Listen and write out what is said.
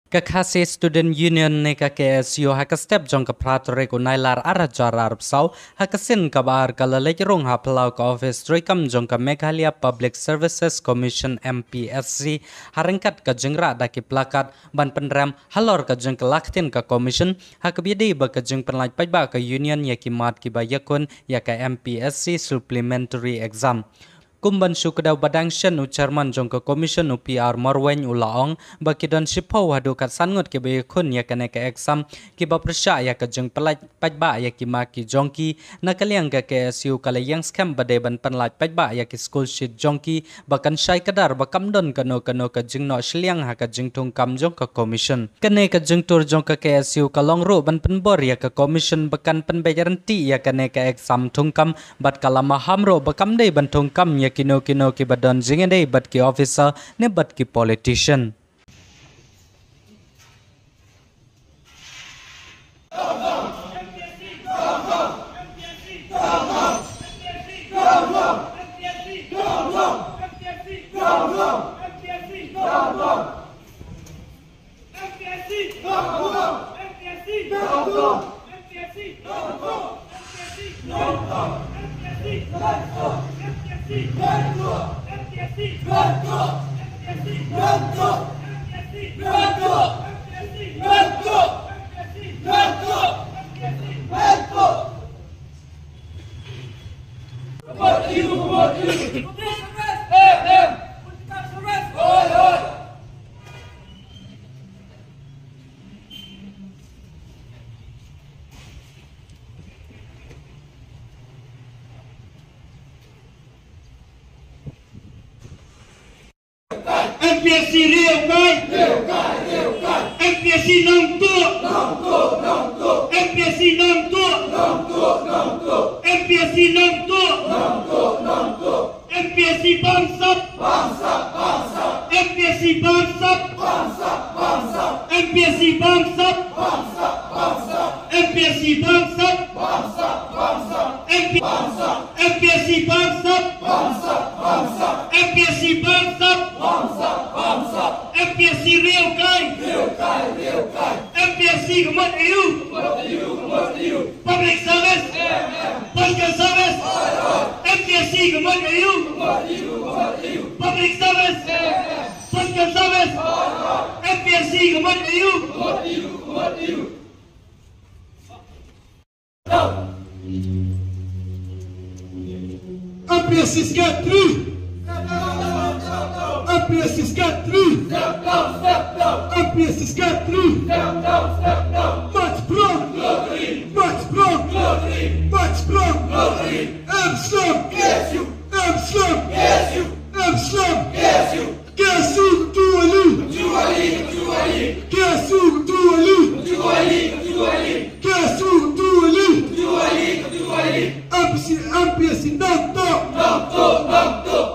Kakasi Student Union ne ka KSU ha ka step jong ka pratore ko nailar arajar arab sau ha ka sin ka bar ka lalej rong ha plau ka office troikam jong ka Meghalaya Public Services Commission MPSC harengkat ka jengra da ki plakat ban penram halor ka jeng ka laktin ka commission ha ka bidi ba ka jeng penlaj pajba ka union ya ki mat ki ba yakun ya ka MPSC supplementary exam Kumban sukadaw badang siyan u chairman jong ka commission u PR Marwen u laong bakidon sipaw hadu kat sangot ke bayakun ya kane ka exam ki ba persya ya ka jeng pelaj pajba ya ki maki jongki nakaliang ka KSU kalayang scam bade ban penlaj pajba ya ki school sheet jongki bakan syai kadar bakamdon kano ka jeng no sliang ha ka jeng tungkam jong ka commission kane ka jeng tur jong ka KSU kalong ro ban penbor ya ka commission bakan penbayaran ti ya kane ka exam tungkam bat kalama hamro bakamdai ban tungkam ya kino ki badan jingende bat ki officer ne bat ki politician MPSC liêu cai MPSC nông tua MPSC nông tua MPSC nông tua MPSC bang sap MPSC bang sap MPSC bang sap MPSC bang sap MPSC bang sap MPSC bang sap MPSC liêu cai MPSC kemat EU Public Service Postal Service MPSC kemat EU Public Service Postal Service MPSC kemat EU MPSC skat through MPSC skat through MPSC skat through Mats Bronk Armstrong